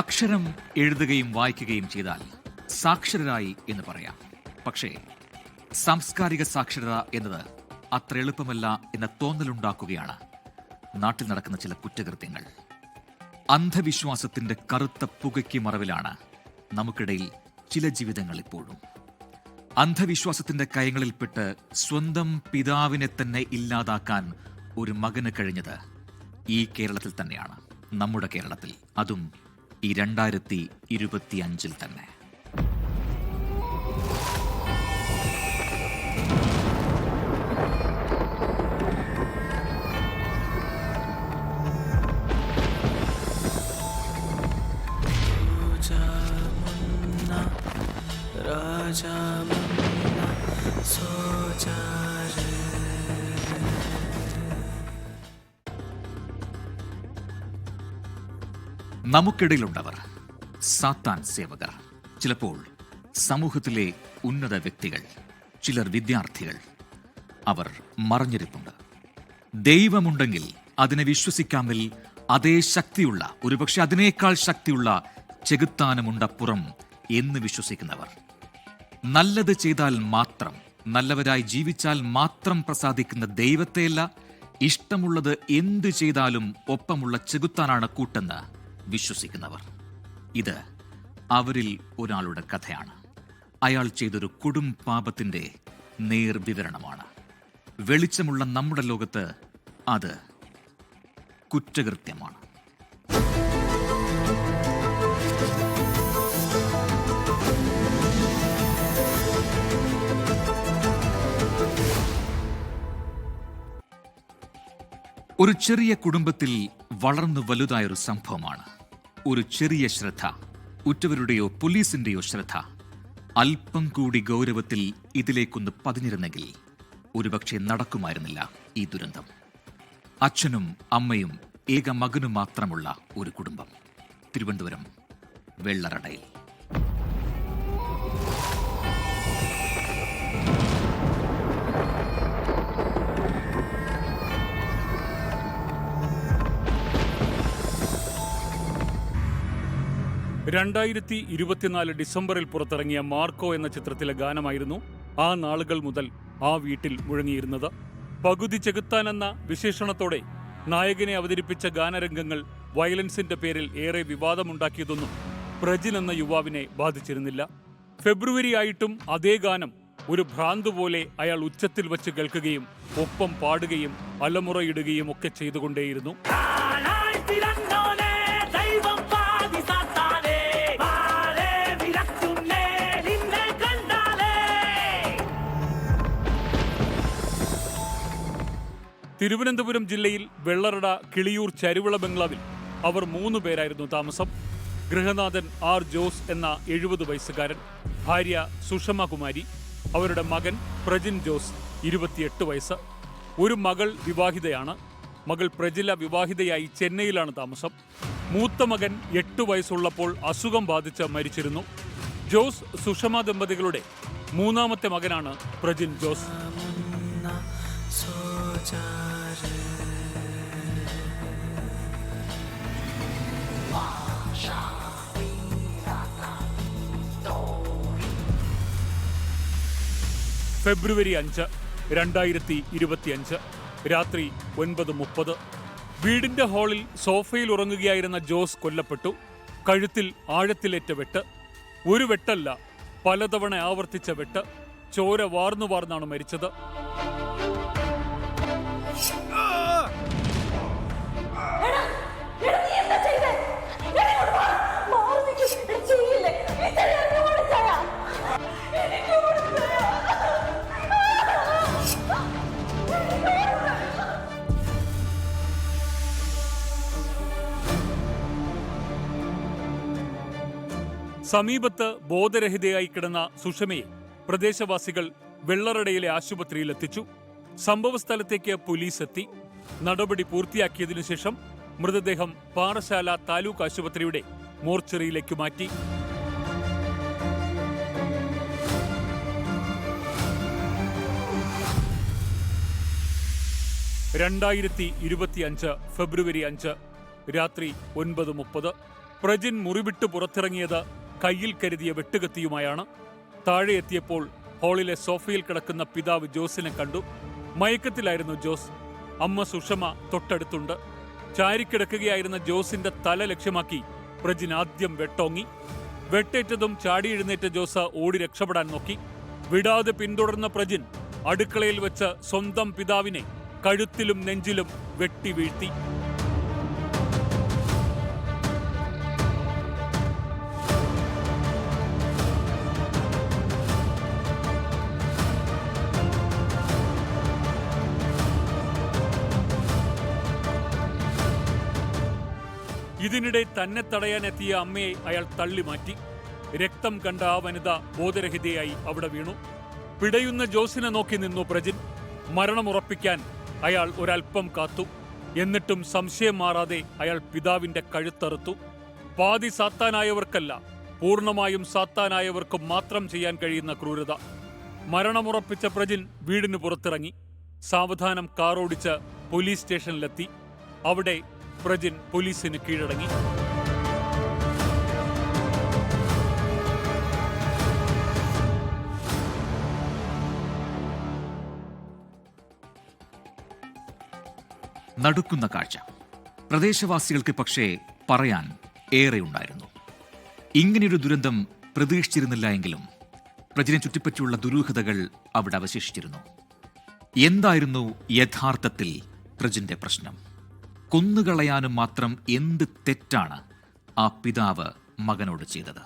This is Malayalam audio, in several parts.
അക്ഷരം എഴുതുകയും വായിക്കുകയും ചെയ്താൽ സാക്ഷരരായി എന്ന് പറയാം. പക്ഷേ സാംസ്കാരിക സാക്ഷരത എന്നത് അത്ര എളുപ്പമല്ല എന്ന തോന്നലുണ്ടാക്കുകയാണ് നാട്ടിൽ നടക്കുന്ന ചില കുറ്റകൃത്യങ്ങൾ. അന്ധവിശ്വാസത്തിന്റെ കറുത്ത പുകയ്ക്ക് മറവിലാണ് നമുക്കിടയിൽ ചില ജീവിതങ്ങൾ ഇപ്പോഴും. അന്ധവിശ്വാസത്തിന്റെ കയങ്ങളിൽപ്പെട്ട് സ്വന്തം പിതാവിനെ തന്നെ ഇല്ലാതാക്കാൻ ഒരു മകന് കഴിഞ്ഞത് ഈ കേരളത്തിൽ തന്നെയാണ്, നമ്മുടെ കേരളത്തിൽ, അതും ഈ 2025 തന്നെ. നമുക്കിടയിലുണ്ടവർ സാത്താൻ സേവകർ, ചിലപ്പോൾ സമൂഹത്തിലെ ഉന്നത വ്യക്തികൾ, ചിലർ വിദ്യാർത്ഥികൾ. അവർ മറഞ്ഞിരിപ്പുണ്ട്. ദൈവമുണ്ടെങ്കിൽ അതിനെ വിശ്വസിക്കാമെങ്കിൽ അതേ ശക്തിയുള്ള, ഒരുപക്ഷെ അതിനേക്കാൾ ശക്തിയുള്ള ചെകുത്താനുമുണ്ടപ്പുറം എന്ന് വിശ്വസിക്കുന്നവർ. നല്ലത് ചെയ്താൽ മാത്രം, നല്ലവരായി ജീവിച്ചാൽ മാത്രം പ്രസാദിക്കുന്ന ദൈവത്തെയല്ല, ഇഷ്ടമുള്ളത് എന്ത് ചെയ്താലും ഒപ്പമുള്ള ചെകുത്താനാണ് കൂട്ടെന്ന് വിശ്വസിക്കുന്നവർ. ഇത് അവരിൽ ഒരാളുടെ കഥയാണ്. അയാൾ ചെയ്തൊരു കൊടും പാപത്തിന്റെ നേർവിവരണമാണ്. വെളിച്ചമുള്ള നമ്മുടെ ലോകത്ത് അത് കുറ്റകൃത്യമാണ്. ഒരു ചെറിയ കുടുംബത്തിൽ വളർന്നു വലുതായൊരു സംഭവമാണ്. ഒരു ചെറിയ ശ്രദ്ധ, ഉറ്റവരുടെയോ പോലീസിന്റെയോ ശ്രദ്ധ, അല്പം കൂടി ഗൗരവത്തിൽ ഇതിലേക്കൊന്ന് പതിഞ്ഞിരുന്നെങ്കിൽ ഒരുപക്ഷെ നടക്കുമായിരുന്നില്ല ഈ ദുരന്തം. അച്ഛനും അമ്മയും ഏക മകനും മാത്രമുള്ള ഒരു കുടുംബം, തിരുവനന്തപുരം വെള്ളറടയിൽ. ഡിസംബറിൽ പുറത്തിറങ്ങിയ മാർക്കോ എന്ന ചിത്രത്തിലെ ഗാനമായിരുന്നു ആ നാളുകൾ മുതൽ ആ വീട്ടിൽ മുഴങ്ങിയിരുന്നത്. പകുതി ചെകുത്താൻ എന്ന വിശേഷണത്തോടെ നായകനെ അവതരിപ്പിച്ച ഗാനരംഗങ്ങൾ വയലൻസിന്റെ പേരിൽ ഏറെ വിവാദമുണ്ടാക്കിയതൊന്നും പ്രജിൻ എന്ന യുവാവിനെ ബാധിച്ചിരുന്നില്ല. ഫെബ്രുവരി ആയിട്ടും അതേ ഗാനം ഒരു ഭ്രാന്ത് പോലെ അയാൾ ഉച്ചത്തിൽ വച്ച് കേൾക്കുകയും ഒപ്പം പാടുകയും അലമുറയിടുകയും ഒക്കെ ചെയ്തുകൊണ്ടേയിരുന്നു. തിരുവനന്തപുരം ജില്ലയിൽ വെള്ളറട കിളിയൂർ ചരുവിള ബംഗ്ലാവിൽ അവർ 3 പേരായിരുന്നു താമസം. ഗൃഹനാഥൻ ആർ ജോസ് എന്ന 70 വയസ്സുകാരൻ, ഭാര്യ സുഷമ കുമാരി, അവരുടെ മകൻ പ്രജിൻ ജോസ് 28 വയസ്സ്. ഒരു മകൾ വിവാഹിതയാണ്. മകൾ പ്രജില വിവാഹിതയായി ചെന്നൈയിലാണ് താമസം. മൂത്ത മകൻ 8 വയസ്സുള്ളപ്പോൾ അസുഖം ബാധിച്ച് മരിച്ചിരുന്നു. ജോസ് സുഷമ ദമ്പതികളുടെ 3ാമത്തെ മകനാണ് പ്രജിൻ ജോസ്. ഫെബ്രുവരി 5, 2025 രാത്രി 9:30 വീടിന്റെ ഹാളിൽ സോഫയിൽ ഉറങ്ങുകയായിരുന്ന ജോസ് കൊല്ലപ്പെട്ടു. കഴുത്തിൽ ആഴത്തിലേറ്റ വെട്ട്. ഒരു വെട്ടല്ല, പലതവണ ആവർത്തിച്ച വെട്ട്. ചോര വാർന്നാണ് മരിച്ചത്. സമീപത്ത് ബോധരഹിതയായി കിടന്ന സുഷമയെ പ്രദേശവാസികൾ വെള്ളറടയിലെ ആശുപത്രിയിലെത്തിച്ചു. സംഭവസ്ഥലത്തേക്ക് പോലീസ് എത്തി. നടപടി പൂർത്തിയാക്കിയതിനു ശേഷം മൃതദേഹം പാറശാല താലൂക്ക് ആശുപത്രിയുടെ മോർച്ചറിയിലേക്ക് മാറ്റി. 2025 ഫെബ്രുവരി 5 രാത്രി 9:30 പ്രജിൻ മുറിവിട്ട് പുറത്തിറങ്ങിയത് കയ്യിൽ കരുതിയ വെട്ടുകത്തിയുമായാണ്. താഴെ എത്തിയപ്പോൾ ഹാളിലെ സോഫയിൽ കിടക്കുന്ന പിതാവ് ജോസിനെ കണ്ടു. മയക്കത്തിലായിരുന്നു ജോസ്. അമ്മ സുഷമ തൊട്ടടുത്തുണ്ട്. ചാരിക്കിടക്കുകയായിരുന്ന ജോസിന്റെ തല ലക്ഷ്യമാക്കി പ്രജിൻ ആദ്യം വെട്ടോങ്ങി. വെട്ടേറ്റതും ചാടി എഴുന്നേറ്റ ജോസ് ഓടി രക്ഷപ്പെടാൻ നോക്കി. വിടാതെ പിന്തുടർന്ന പ്രജിൻ അടുക്കളയിൽ വെച്ച് സ്വന്തം പിതാവിനെ കഴുത്തിലും നെഞ്ചിലും വെട്ടി വീഴ്ത്തി. ഇതിനിടെ തന്നെ തടയാനെത്തിയ അമ്മയെ അയാൾ തള്ളിമാറ്റി. രക്തം കണ്ട ആ വനിത ബോധരഹിതയായി അവിടെ വീണു. പിടയുന്ന ജോസിനെ നോക്കി നിന്നു പ്രജിൻ. മരണമുറപ്പിക്കാൻ അയാൾ ഒരൽപ്പം കാത്തു. എന്നിട്ടും സംശയം മാറാതെ അയാൾ പിതാവിന്റെ കഴുത്തറുത്തു. പാതി സാത്താനായവർക്കല്ല, പൂർണ്ണമായും സാത്താനായവർക്കും മാത്രം ചെയ്യാൻ കഴിയുന്ന ക്രൂരത. മരണമുറപ്പിച്ച പ്രജിൻ വീടിന് പുറത്തിറങ്ങി. സാവധാനം കാറോടിച്ച് പോലീസ് സ്റ്റേഷനിലെത്തി. അവിടെ പ്രജിൻ പോലീസിന് കീഴടങ്ങി. നടുക്കുന്ന കാഴ്ച. പ്രദേശവാസികൾക്ക് പക്ഷേ പറയാൻ ഏറെയുണ്ടായിരുന്നു. ഇങ്ങനെയൊരു ദുരന്തം പ്രതീക്ഷിച്ചിരുന്നില്ല എങ്കിലും പ്രജിനെ ചുറ്റിപ്പറ്റിയുള്ള ദുരൂഹതകൾ അവിടെ അവശേഷിച്ചിരുന്നു. എന്തായിരുന്നു യഥാർത്ഥത്തിൽ പ്രജിന്റെ പ്രശ്നം? കൊന്നുകളയാനും മാത്രം എന്ത് തെറ്റാണ് ആ പിതാവ് മകനോട് ചെയ്തത്?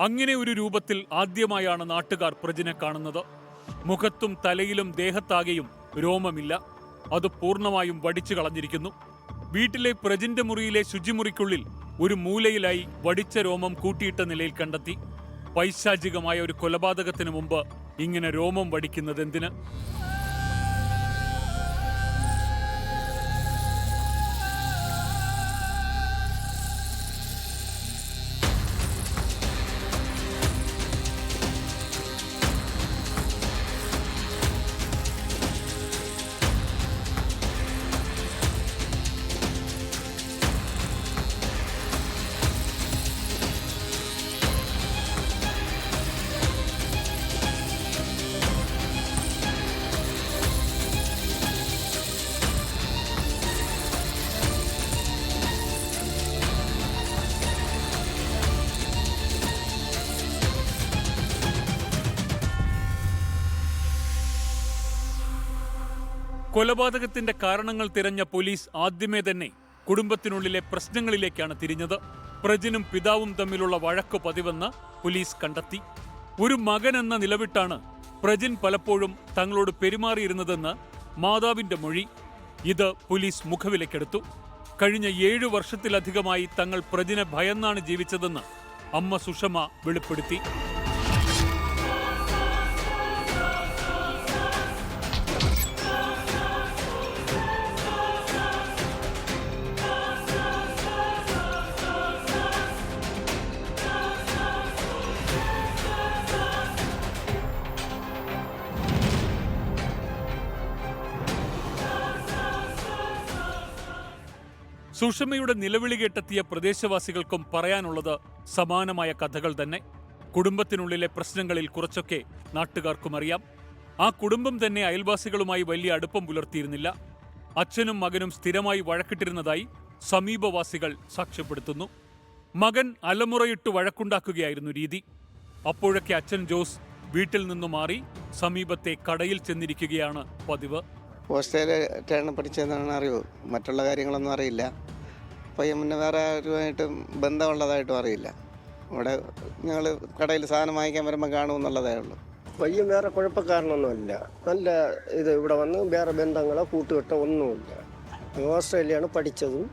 അങ്ങനെ ഒരു രൂപത്തിൽ ആദ്യമായാണ് നാട്ടുകാർ പ്രജിനെ കാണുന്നത്. മുഖത്തും തലയിലും ദേഹത്താകെയും രോമമില്ല. അത് പൂർണ്ണമായും വടിച്ചു കളഞ്ഞിരിക്കുന്നു. വീട്ടിലെ പ്രജിന്റെ മുറിയിലെ ശുചിമുറിക്കുള്ളിൽ ഒരു മൂലയിലായി വടിച്ച രോമം കൂട്ടിയിട്ട നിലയിൽ കണ്ടെത്തി. പൈശാചികമായ ഒരു കൊലപാതകത്തിന് മുമ്പ് ഇങ്ങനെ രോമം വടിക്കുന്നത് എന്തിന്? കൊലപാതകത്തിന്റെ കാരണങ്ങൾ തിരഞ്ഞ പോലീസ് ആദ്യമേ തന്നെ കുടുംബത്തിനുള്ളിലെ പ്രശ്നങ്ങളിലേക്കാണ് തിരിഞ്ഞത്. പ്രജിനും പിതാവും തമ്മിലുള്ള വഴക്ക് പതിവെന്ന് പോലീസ് കണ്ടെത്തി. ഒരു മകൻ എന്ന നിലവിട്ടാണ് പ്രജിൻ പലപ്പോഴും തങ്ങളോട് പെരുമാറിയിരുന്നതെന്ന് മാതാവിന്റെ മൊഴി. ഇത് പോലീസ് മുഖവിലക്കെടുത്തു. കഴിഞ്ഞ 7 വർഷത്തിലധികമായി തങ്ങൾ പ്രജിനെ ഭയന്നാണ് ജീവിച്ചതെന്ന് അമ്മ സുഷമ വെളിപ്പെടുത്തി. സുഷമയുടെ നിലവിളി കേട്ടെത്തിയ പ്രദേശവാസികൾക്കും പറയാനുള്ളത് സമാനമായ കഥകൾ തന്നെ. കുടുംബത്തിനുള്ളിലെ പ്രശ്നങ്ങളിൽ കുറച്ചൊക്കെ നാട്ടുകാർക്കും അറിയാം. ആ കുടുംബം തന്നെ അയൽവാസികളുമായി വലിയ അടുപ്പം പുലർത്തിയിരുന്നില്ല. അച്ഛനും മകനും സ്ഥിരമായി വഴക്കിട്ടിരുന്നതായി സമീപവാസികൾ സാക്ഷ്യപ്പെടുത്തുന്നു. മകൻ അലമുറയിട്ട് വഴക്കുണ്ടാക്കുകയായിരുന്നു രീതി. അപ്പോഴൊക്കെ അച്ഛൻ ജോസ് വീട്ടിൽ നിന്നു മാറി സമീപത്തെ കടയിൽ ചെന്നിരിക്കുകയാണ് പതിവ്. ഓസ്ട്രേലിയയിലാണ് പഠിച്ചതെന്നാണ് അറിവ്. മറ്റുള്ള കാര്യങ്ങളൊന്നും അറിയില്ല. പയ്യൻ മുന്നേ വേറെ ആരുമായിട്ടും ബന്ധമുള്ളതായിട്ടും അറിയില്ല. ഇവിടെ ഞങ്ങൾ കടയിൽ സാധനം വാങ്ങിക്കാൻ വരുമ്പോൾ കാണുമെന്നുള്ളതേ ഉള്ളൂ. പയ്യൻ വേറെ കുഴപ്പക്കാരനൊന്നുമില്ല. നല്ല ഇത് ഇവിടെ വന്ന് വേറെ ബന്ധങ്ങളോ കൂട്ടുകെട്ടോ ഒന്നുമില്ല. ഓസ്ട്രേലിയയാണ് പഠിച്ചതും.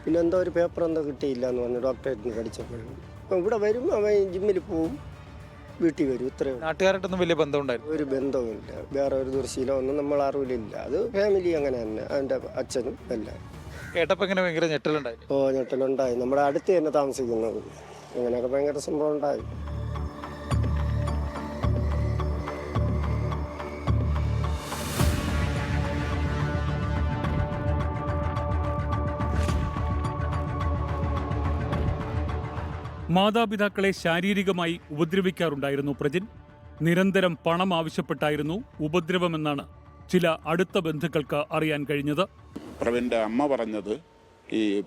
പിന്നെ എന്തോ ഒരു പേപ്പർ എന്തോ കിട്ടിയില്ല എന്ന് പറഞ്ഞു ഡോക്ടറേറ്റിന് പഠിച്ചപ്പോഴും. അപ്പം ഇവിടെ വരും, അവൻ ജിമ്മിൽ പോവും, വീട്ടിൽ വരും. ഇത്രയും നാട്ടുകാരായിട്ടൊന്നും വലിയ ബന്ധമുണ്ടായിരുന്നു? ഒരു ബന്ധവുമില്ല. വേറെ ഒരു ദുർശീലം ഒന്നും നമ്മൾ അറിവിലില്ല. അത് ഫാമിലി അങ്ങനെ തന്നെ, അതിൻ്റെ അച്ഛനും എല്ലാം. കേട്ടപ്പോൾ ഇങ്ങനെ ഭയങ്കര ഞെട്ടലുണ്ടായി? ഓ, ഞെട്ടലുണ്ടായി. നമ്മുടെ അടുത്ത് തന്നെ താമസിക്കുന്നത്. അങ്ങനെയൊക്കെ ഭയങ്കര സംഭവം ഉണ്ടായി. മാതാപിതാക്കളെ ശാരീരികമായി ഉപദ്രവിക്കാറുണ്ടായിരുന്നു പ്രജിൻ. നിരന്തരം പണം ആവശ്യപ്പെട്ടായിരുന്നു ഉപദ്രവമെന്നാണ് ചില അടുത്ത ബന്ധുക്കൾക്ക് അറിയാൻ കഴിഞ്ഞത്. പ്രവീണിൻ്റെ അമ്മ പറഞ്ഞത് ഈ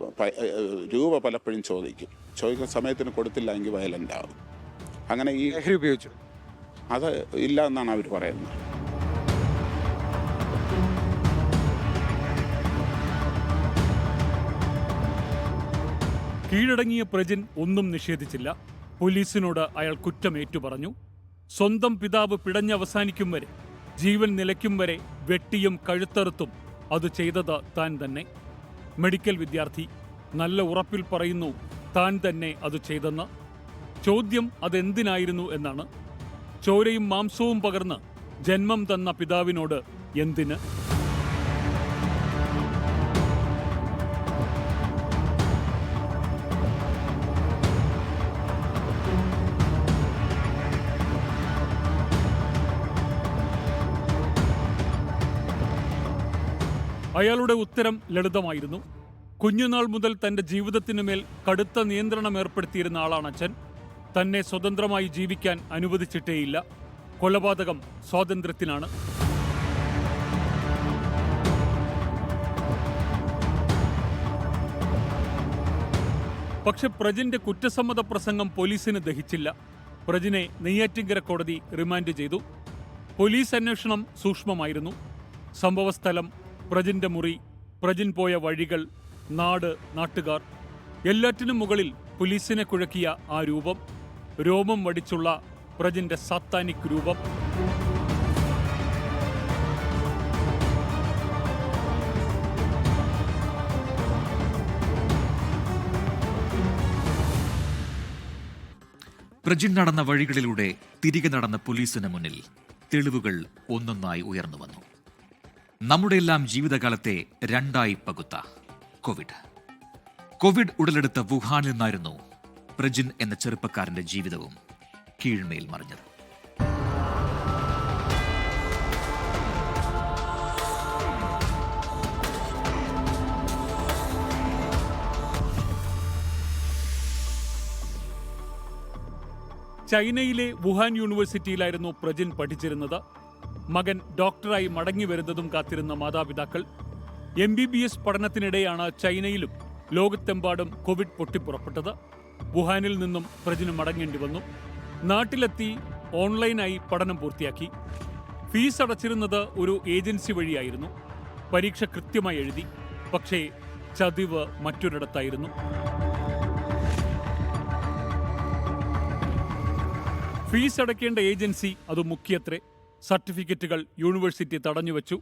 രൂപ പലപ്പോഴും ചോദിക്കുന്ന സമയത്തിന് കൊടുത്തില്ല എങ്കിൽ വയലൻ്റ് ആകും. അങ്ങനെ ഈ ലഹരി ഉപയോഗിച്ചു അത് ഇല്ല എന്നാണ് അവർ പറയുന്നത്. കീഴടങ്ങിയ പ്രജിൻ ഒന്നും നിഷേധിച്ചില്ല. പോലീസിനോട് അയാൾ കുറ്റമേറ്റു പറഞ്ഞു. സ്വന്തം പിതാവ് പിടഞ്ഞവസാനിക്കും വരെ, ജീവൻ നിലയ്ക്കും വരെ വെട്ടിയും കഴുത്തറുത്തും അത് ചെയ്തത് താൻ തന്നെ. മെഡിക്കൽ വിദ്യാർത്ഥി നല്ല ഉറപ്പിൽ പറയുന്നു താൻ തന്നെ അത് ചെയ്തെന്ന്. ചോദ്യം അതെന്തിനായിരുന്നു എന്നാണ്. ചോരയും മാംസവും പകർന്ന് ജന്മം തന്ന പിതാവിനോട് എന്തിന്? അയാളുടെ ഉത്തരം ലളിതമായിരുന്നു. കുഞ്ഞുനാൾ മുതൽ തന്റെ ജീവിതത്തിനുമേൽ കടുത്ത നിയന്ത്രണം ഏർപ്പെടുത്തിയിരുന്ന ആളാണ് അച്ഛൻ. തന്നെ സ്വതന്ത്രമായി ജീവിക്കാൻ അനുവദിച്ചിട്ടേയില്ല. കൊലപാതകം സ്വാതന്ത്ര്യത്തിനാണ്. പക്ഷെ പ്രജിന്റെ കുറ്റസമ്മത പ്രസംഗം പോലീസിന് ദഹിച്ചില്ല. പ്രജിനെ നെയ്യാറ്റിൻകര കോടതി റിമാൻഡ് ചെയ്തു. പോലീസ് അന്വേഷണം സൂക്ഷ്മമായിരുന്നു. സംഭവസ്ഥലം, പ്രജിന്റെ മുറി, പ്രജിൻ പോയ വഴികൾ, നാട്, നാട്ടുകാർ, എല്ലാറ്റിനും മുകളിൽ പോലീസിനെ കുഴക്കിയ ആ രൂപം, രോമം വടിച്ചുള്ള പ്രജിന്റെ സാത്താനിക് രൂപം. പ്രജിൻ നടന്ന വഴികളിലൂടെ തിരികെ നടന്ന പോലീസിന് മുന്നിൽ തെളിവുകൾ ഒന്നൊന്നായി ഉയർന്നു വന്നു. നമ്മുടെയെല്ലാം ജീവിതകാലത്തെ രണ്ടായി പകുത്ത കോവിഡ് ഉടലെടുത്ത വുഹാനിൽ നിന്നായിരുന്നു പ്രജിൻ എന്ന ചെറുപ്പക്കാരന്റെ ജീവിതവും കീഴ്മേൽ മറിഞ്ഞത്. ചൈനയിലെ വുഹാൻ യൂണിവേഴ്സിറ്റിയിലായിരുന്നു പ്രജിൻ പഠിച്ചിരുന്നത്. മകൻ ഡോക്ടറായി മടങ്ങി വരുന്നതും കാത്തിരുന്ന മാതാപിതാക്കൾ. MBBS പഠനത്തിനിടെയാണ് ചൈനയിലും ലോകത്തെമ്പാടും കോവിഡ് പൊട്ടിപ്പുറപ്പെട്ടത്. വുഹാനിൽ നിന്നും പ്രജിന് മടങ്ങേണ്ടി വന്നു. നാട്ടിലെത്തി ഓൺലൈനായി പഠനം പൂർത്തിയാക്കി. ഫീസ് അടച്ചിരുന്നത് ഒരു ഏജൻസി വഴിയായിരുന്നു. പരീക്ഷ കൃത്യമായി എഴുതി. പക്ഷേ ചതിവ് മറ്റൊരിടത്തായിരുന്നു. ഫീസ് അടയ്ക്കേണ്ട ഏജൻസി അത് മുഖ്യത്രേ. സർട്ടിഫിക്കറ്റുകൾ യൂണിവേഴ്സിറ്റി തടഞ്ഞുവെച്ചു.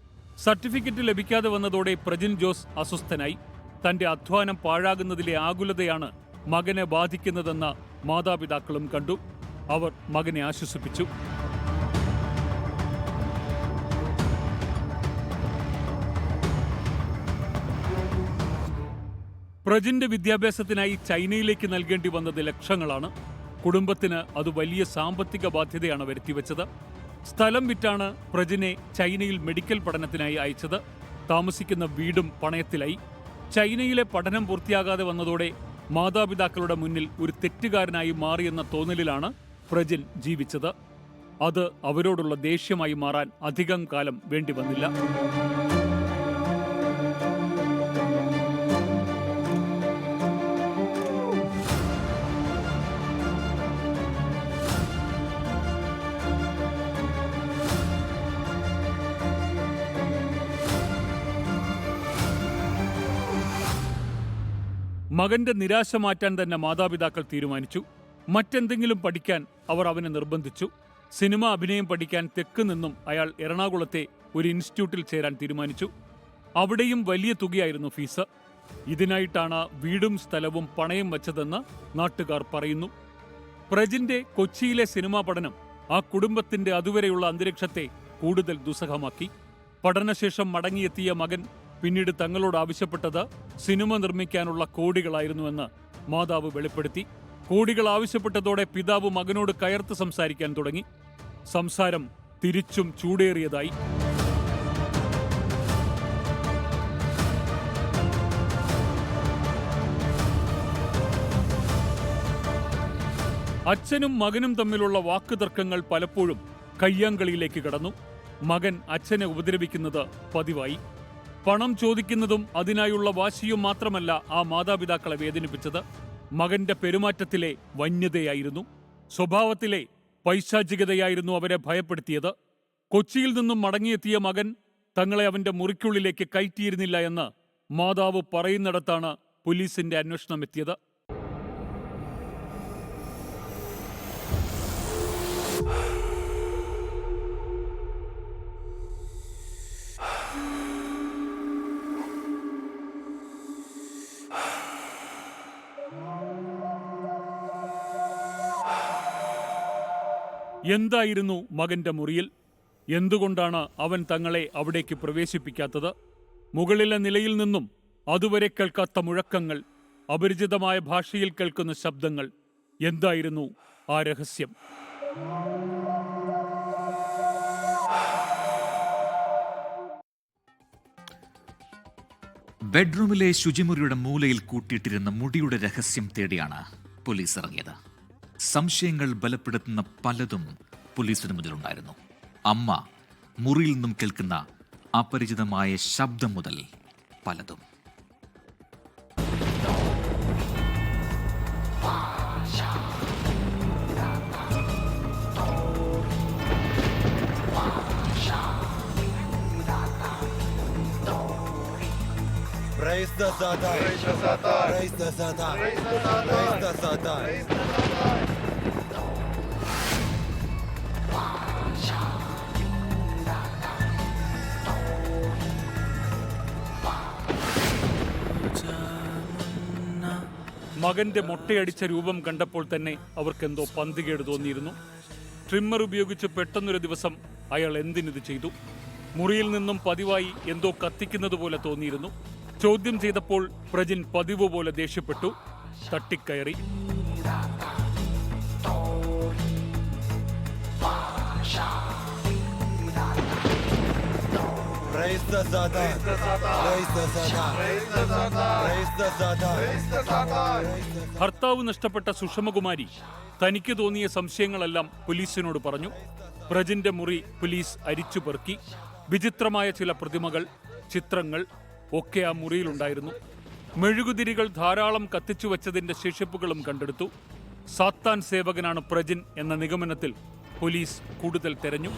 സർട്ടിഫിക്കറ്റ് ലഭിക്കാതെ വന്നതോടെ പ്രജിൻ ജോസ് അസ്വസ്ഥനായി. തന്റെ അധ്വാനം പാഴാകുന്നതിലെ ആകുലതയാണ് മകനെ ബാധിക്കുന്നതെന്ന് മാതാപിതാക്കളും കണ്ടു. അവർ മകനെ ആശ്വസിപ്പിച്ചു. പ്രജിന്റെ വിദ്യാഭ്യാസത്തിനായി ചൈനയിലേക്ക് നൽകേണ്ടി വന്നത് ലക്ഷങ്ങളാണ്. കുടുംബത്തിന് അത് വലിയ സാമ്പത്തിക ബാധ്യതയാണ് വരുത്തിവെച്ചത്. സ്ഥലം വിറ്റാണ് പ്രജിനെ ചൈനയിൽ മെഡിക്കൽ പഠനത്തിനായി അയച്ചത്. താമസിക്കുന്ന വീടും പണയത്തിലായി. ചൈനയിലെ പഠനം പൂർത്തിയാകാതെ വന്നതോടെ മാതാപിതാക്കളുടെ മുന്നിൽ ഒരു തെറ്റുകാരനായി മാറിയെന്ന തോന്നലിലാണ് പ്രജിൻ ജീവിച്ചത്. അത് അവരോടുള്ള ദേഷ്യമായി മാറാൻ അധികം കാലം വേണ്ടി വന്നില്ല. മകന്റെ നിരാശ മാറ്റാൻ തന്നെ മാതാപിതാക്കൾ തീരുമാനിച്ചു. മറ്റെന്തെങ്കിലും പഠിക്കാൻ അവർ അവനെ നിർബന്ധിച്ചു. സിനിമ അഭിനയം പഠിക്കാൻ തെക്ക് നിന്നും അയാൾ എറണാകുളത്തെ ഒരു ഇൻസ്റ്റിറ്റ്യൂട്ടിൽ ചേരാൻ തീരുമാനിച്ചു. അവിടെയും വലിയ തുകയായിരുന്നു ഫീസ്. ഇതിനായിട്ടാണ് വീടും സ്ഥലവും പണയം വച്ചതെന്ന് നാട്ടുകാർ പറയുന്നു. പ്രജിന്റെ കൊച്ചിയിലെ സിനിമാ പഠനം ആ കുടുംബത്തിന്റെ അതുവരെയുള്ള അന്തരീക്ഷത്തെ കൂടുതൽ ദുസ്സഹമാക്കി. പഠനശേഷം മടങ്ങിയെത്തിയ മകൻ പിന്നീട് തങ്ങളോട് ആവശ്യപ്പെട്ടത് സിനിമ നിർമ്മിക്കാനുള്ള കോടികളായിരുന്നുവെന്ന് മാതാവ് വെളിപ്പെടുത്തി. കോടികൾ ആവശ്യപ്പെട്ടതോടെ പിതാവ് മകനോട് കയർത്ത് സംസാരിക്കാൻ തുടങ്ങി. സംസാരം തിരിച്ചും ചൂടേറിയതായി. അച്ഛനും മകനും തമ്മിലുള്ള വാക്കുതർക്കങ്ങൾ പലപ്പോഴും കയ്യാങ്കളിയിലേക്ക് കടന്നു. മകൻ അച്ഛനെ ഉപദ്രവിക്കുന്നത് പതിവായി. പണം ചോദിക്കുന്നതും അതിനായുള്ള വാശിയും മാത്രമല്ല ആ മാതാപിതാക്കളെ വേദനിപ്പിച്ചത്. മകന്റെ പെരുമാറ്റത്തിലെ വന്യതയായിരുന്നു, സ്വഭാവത്തിലെ പൈശാചികതയായിരുന്നു അവരെ ഭയപ്പെടുത്തിയത്. കൊച്ചിയിൽ നിന്നും മടങ്ങിയെത്തിയ മകൻ തങ്ങളെ അവന്റെ മുറിക്കുള്ളിലേക്ക് കയറ്റിയിരുന്നില്ല എന്ന് മാതാവ് പറയുന്നിടത്താണ് പോലീസിന്റെ അന്വേഷണം എത്തിയത്. എന്തായിരുന്നു മകന്റെ മുറിയിൽ? എന്തുകൊണ്ടാണ് അവൻ തങ്ങളെ അവിടേക്ക് പ്രവേശിപ്പിക്കാത്തത്? മുകളിലെ നിലയിൽ നിന്നും അതുവരെ കേൾക്കാത്ത മുഴക്കങ്ങൾ, അപരിചിതമായ ഭാഷയിൽ കേൾക്കുന്ന ശബ്ദങ്ങൾ. എന്തായിരുന്നു ആ രഹസ്യം? ബെഡ്റൂമിലെ ശുചിമുറിയുടെ മൂലയിൽ കൂട്ടിയിട്ടിരുന്ന മുടിയുടെ രഹസ്യം തേടിയാണ് പോലീസ് ഇറങ്ങിയത്. സംശയങ്ങൾ ബലപ്പെടുത്തുന്ന പലതും പോലീസിന് മുന്നിലുണ്ടായിരുന്നു. അമ്മ മുറിയിൽ നിന്നും കേൾക്കുന്ന അപരിചിതമായ ശബ്ദം മുതൽ പലതും. Praise the Satan. Praise the Satan. Praise the Satan. Praise the Satan. മകന്റെ മൊട്ടയടിച്ച രൂപം കണ്ടപ്പോൾ തന്നെ അവർക്കെന്തോ പന്തികേട് തോന്നിയിരുന്നു. ട്രിമ്മർ ഉപയോഗിച്ച് പെട്ടെന്നൊരു ദിവസം അയാൾ എന്തിനിത് ചെയ്തു? മുറിയിൽ നിന്നും പതിവായി എന്തോ കത്തിക്കുന്നത് പോലെ തോന്നിയിരുന്നു. ചോദ്യം ചെയ്തപ്പോൾ പ്രജിൻ പതിവ് പോലെ ദേഷ്യപ്പെട്ടു, തട്ടിക്കയറി. Praise the Satan. Praise the Satan. Praise the Satan. ഭർത്താവ് നഷ്ടപ്പെട്ട സുഷമകുമാരി തനിക്ക് തോന്നിയ സംശയങ്ങളെല്ലാം പോലീസിനോട് പറഞ്ഞു. പ്രജിന്റെ മുറി പോലീസ് അരിച്ചുപെറുക്കി. വിചിത്രമായ ചില പ്രതിമകൾ, ചിത്രങ്ങൾ ഒക്കെ ആ മുറിയിലുണ്ടായിരുന്നു. മെഴുകുതിരികൾ ധാരാളം കത്തിച്ചു വച്ചതിന്റെ ശേഷിപ്പുകളും കണ്ടെടുത്തു. സാത്താൻ സേവകനാണ് പ്രജിൻ എന്ന നിഗമനത്തിൽ പോലീസ് കൂടുതൽ തെരഞ്ഞു.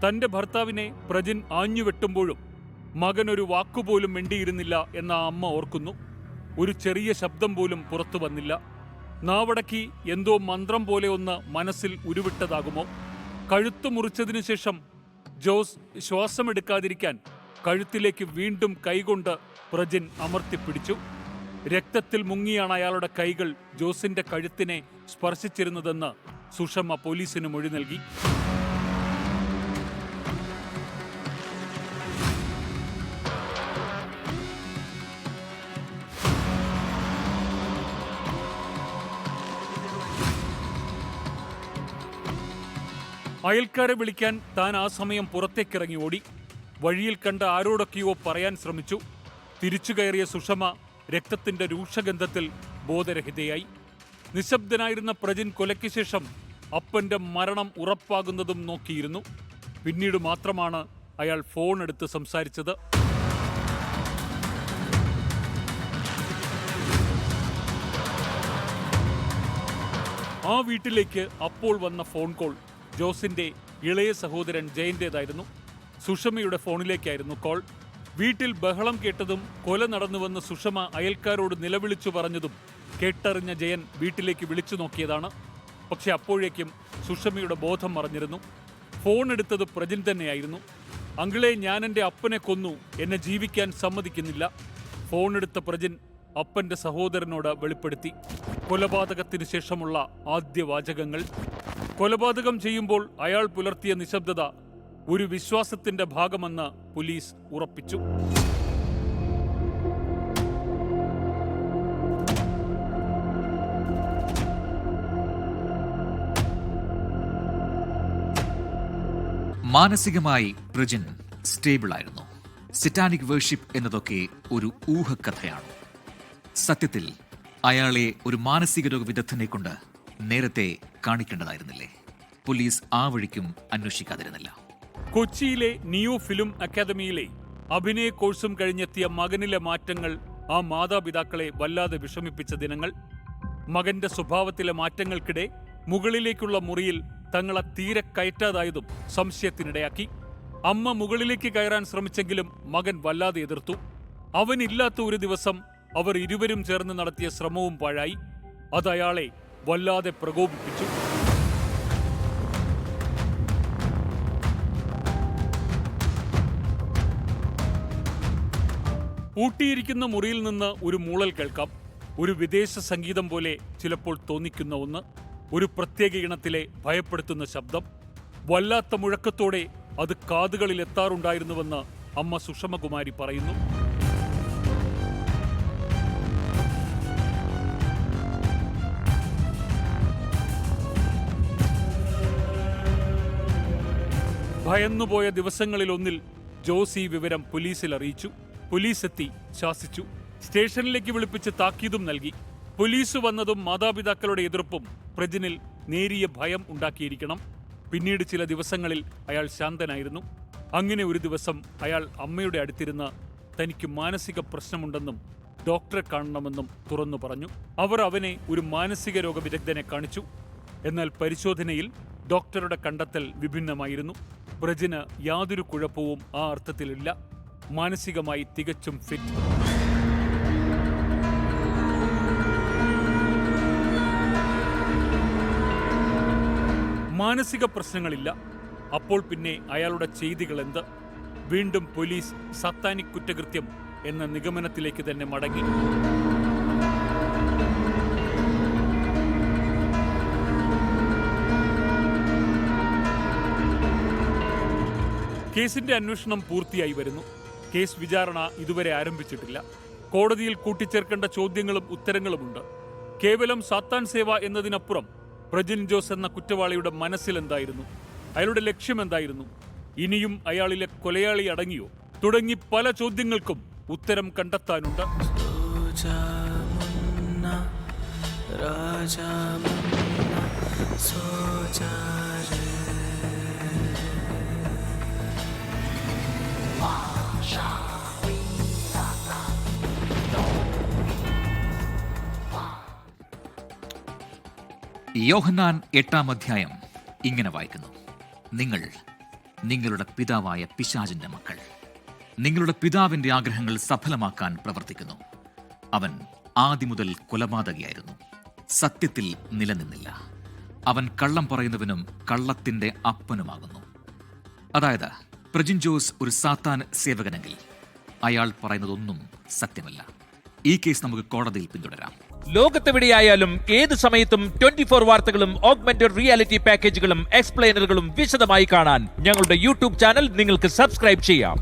തന്റെ ഭർത്താവിനെ പ്രജിൻ ആഞ്ഞുവെട്ടുമ്പോഴും മകൻ ഒരു വാക്കുപോലും മിണ്ടിയിരുന്നില്ല എന്ന അമ്മ ഓർക്കുന്നു. ഒരു ചെറിയ ശബ്ദം പോലും പുറത്തു വന്നില്ല. നാവടക്കി എന്തോ മന്ത്രം പോലെ ഒന്ന് മനസ്സിൽ ഉരുവിട്ടതാകുമോ? കഴുത്തു മുറിച്ചതിനു ശേഷം ജോസ് ശ്വാസമെടുക്കാതിരിക്കാൻ കഴുത്തിലേക്ക് വീണ്ടും കൈകൊണ്ട് പ്രജിൻ അമർത്തിപ്പിടിച്ചു. രക്തത്തിൽ മുങ്ങിയാണ് അയാളുടെ കൈകൾ ജോസിന്റെ കഴുത്തിനെ സ്പർശിച്ചിരുന്നതെന്ന് സുഷമ പോലീസിന് മൊഴി നൽകി. അയൽക്കാരെ വിളിക്കാൻ താൻ ആ സമയം പുറത്തേക്കിറങ്ങി ഓടി. വഴിയിൽ കണ്ട ആരോടൊക്കെയോ പറയാൻ ശ്രമിച്ചു. തിരിച്ചു കയറിയ സുഷമ രക്തത്തിന്റെ രൂക്ഷഗന്ധത്തിൽ ബോധരഹിതയായി. നിശബ്ദനായിരുന്ന പ്രജിൻ കൊലയ്ക്ക് ശേഷം അപ്പന്റെ മരണം ഉറപ്പാകുന്നതും നോക്കിയിരുന്നു. പിന്നീട് മാത്രമാണ് അയാൾ ഫോൺ എടുത്ത് സംസാരിച്ചത്. ആ വീട്ടിലേക്ക് അപ്പോൾ വന്ന ഫോൺ കോൾ ജോസിന്റെ ഇളയ സഹോദരൻ ജയന്റേതായിരുന്നു. സുഷമയുടെ ഫോണിലേക്കായിരുന്നു കോൾ. വീട്ടിൽ ബഹളം കേട്ടതും കൊല നടന്നുവെന്ന് സുഷമ അയൽക്കാരോട് നിലവിളിച്ചു പറഞ്ഞതും കേട്ടറിഞ്ഞ ജയൻ വീട്ടിലേക്ക് വിളിച്ചു നോക്കിയതാണ്. പക്ഷെ അപ്പോഴേക്കും സുഷമയുടെ ബോധം മറഞ്ഞിരുന്നു. ഫോൺ എടുത്തത് പ്രജിൻ തന്നെയായിരുന്നു. അങ്കിളെ, ഞാൻ എൻ്റെ അപ്പനെ കൊന്നു, എന്നെ ജീവിക്കാൻ സമ്മതിക്കുന്നില്ല. ഫോണെടുത്ത പ്രജിൻ അപ്പന്റെ സഹോദരനോട് വെളിപ്പെടുത്തി. കൊലപാതകത്തിന് ശേഷമുള്ള ആദ്യ വാചകങ്ങൾ. കൊലപാതകം ചെയ്യുമ്പോൾ അയാൾ പുലർത്തിയ നിശബ്ദത ഒരു വിശ്വാസത്തിന്റെ ഭാഗമെന്ന് പോലീസ് ഉറപ്പിച്ചു. മാനസികമായി പ്രജിൻ സ്റ്റേബിളായിരുന്നു. സിറ്റാനിക് വേർഷിപ്പ് എന്നതൊക്കെ ഒരു ഊഹക്കഥയാണ്. സത്യത്തിൽ അയാളെ ഒരു മാനസിക രോഗ വിദഗ്ധനെ കൊണ്ട് നേരത്തെ കാണിക്കേണ്ടതായിരുന്നില്ലേ? പോലീസ് ആ വഴിക്കും അന്വേഷിക്കാതിരുന്നില്ല. കൊച്ചിയിലെ നിയോ ഫിലിം അക്കാദമിയിലെ അഭിനയ കോഴ്സും കഴിഞ്ഞെത്തിയ മകനിലെ മാറ്റങ്ങൾ ആ മാതാപിതാക്കളെ വല്ലാതെ വിഷമിപ്പിച്ച ദിനങ്ങൾ. മകന്റെ സ്വഭാവത്തിലെ മാറ്റങ്ങൾക്കിടെ മുകളിലേക്കുള്ള മുറിയിൽ തങ്ങളെ തീരെ കയറ്റാതായതും സംശയത്തിനിടയാക്കി. അമ്മ മുകളിലേക്ക് കയറാൻ ശ്രമിച്ചെങ്കിലും മകൻ വല്ലാതെ എതിർത്തു. അവനില്ലാത്ത ഒരു ദിവസം അവർ ഇരുവരും ചേർന്ന് നടത്തിയ ശ്രമവും പാഴായി. അതയാളെ വല്ലാതെ പ്രകോപിപ്പിച്ചു. പൂട്ടിയിരിക്കുന്ന മുറിയിൽ നിന്ന് ഒരു മൂളൽ കേൾക്കാം. ഒരു വിദേശ സംഗീതം പോലെ ചിലപ്പോൾ തോന്നിക്കുന്ന ഒന്ന്, ഒരു പ്രത്യേക ഇനത്തിലെ ഭയപ്പെടുത്തുന്ന ശബ്ദം. വല്ലാത്ത മുഴക്കത്തോടെ അത് കാതുകളിൽ എത്താറുണ്ടായിരുന്നുവെന്ന് അമ്മ സുഷമകുമാരി പറയുന്നു. ഭയന്നുപോയ ദിവസങ്ങളിലൊന്നിൽ ജോസ് ഈ വിവരം പോലീസിൽ അറിയിച്ചു. പോലീസ് എത്തി ശാസിച്ചു. സ്റ്റേഷനിലേക്ക് വിളിപ്പിച്ച് താക്കീതും നൽകി. പോലീസ് വന്നതും മാതാപിതാക്കളുടെ എതിർപ്പും പ്രജിനിൽ നേരിയ ഭയം ഉണ്ടാക്കിയിരിക്കണം. പിന്നീട് ചില ദിവസങ്ങളിൽ അയാൾ ശാന്തനായിരുന്നു. അങ്ങനെ ഒരു ദിവസം അയാൾ അമ്മയുടെ അടുത്തിരുന്ന് തനിക്ക് മാനസിക പ്രശ്നമുണ്ടെന്നും ഡോക്ടറെ കാണണമെന്നും തുറന്നു പറഞ്ഞു. അവർ അവനെ ഒരു മാനസിക രോഗ വിദഗ്ധനെ കാണിച്ചു. എന്നാൽ പരിശോധനയിൽ ഡോക്ടറുടെ കണ്ടെത്തൽ വിഭിന്നമായിരുന്നു. പ്രജിന് യാതൊരു കുഴപ്പവും ആ അർത്ഥത്തിലില്ല. മാനസികമായി തികച്ചും ഫിറ്റ്. മാനസിക പ്രശ്നങ്ങളില്ല. അപ്പോൾ പിന്നെ അയാളുടെ ചെയ്തികൾ എന്ത്? വീണ്ടും പോലീസ് സത്താനിക് കുറ്റകൃത്യം എന്ന നിഗമനത്തിലേക്ക് തന്നെ മടങ്ങി. കേസിന്റെ അന്വേഷണം പൂർത്തിയായി വരുന്നു. കേസ് വിചാരണ ഇതുവരെ ആരംഭിച്ചിട്ടില്ല. കോടതിയിൽ കൂട്ടിച്ചേർക്കേണ്ട ചോദ്യങ്ങളും ഉത്തരങ്ങളുമുണ്ട്. കേവലം സാത്താൻ സേവ എന്നതിനപ്പുറം പ്രജിൻ ജോസ് എന്ന കുറ്റവാളിയുടെ മനസ്സിലെന്തായിരുന്നു? അയാളുടെ ലക്ഷ്യമെന്തായിരുന്നു? ഇനിയും അയാളിലെ കൊലയാളി അടങ്ങിയോ? തുടങ്ങി പല ചോദ്യങ്ങൾക്കും ഉത്തരം കണ്ടെത്താനുണ്ട്. യോഹന്നാൻ 8-ാം അധ്യായം ഇങ്ങനെ വായിക്കുന്നു: നിങ്ങൾ നിങ്ങളുടെ പിതാവായ പിശാചിന്റെ മക്കൾ. നിങ്ങളുടെ പിതാവിന്റെ ആഗ്രഹങ്ങൾ സഫലമാക്കാൻ പ്രവർത്തിക്കുന്നു. അവൻ ആദിമുതൽ കൊലപാതകയായിരുന്നു, സത്യത്തിൽ നിലനിന്നില്ല. അവൻ കള്ളം പറയുന്നവനും കള്ളത്തിന്റെ അപ്പനുമാകുന്നു. അതായത് പ്രജിൻ ജോസ് ഒരു സാത്താൻ സേവകനെങ്കിൽ അയാൾ പറയുന്നതൊന്നും സത്യമല്ല. ഈ കേസ് നമുക്ക് കോടതിയിൽ പിന്തുടരാം. ലോകത്തെവിടെയായാലും ഏത് സമയത്തും 24 വാർത്തകളും ഓഗ്മെന്റഡ് റിയാലിറ്റി പാക്കേജുകളും എക്സ്പ്ലെയിനറുകളും വിശദമായി കാണാൻ ഞങ്ങളുടെ യൂട്യൂബ് ചാനൽ നിങ്ങൾക്ക് സബ്സ്ക്രൈബ് ചെയ്യാം.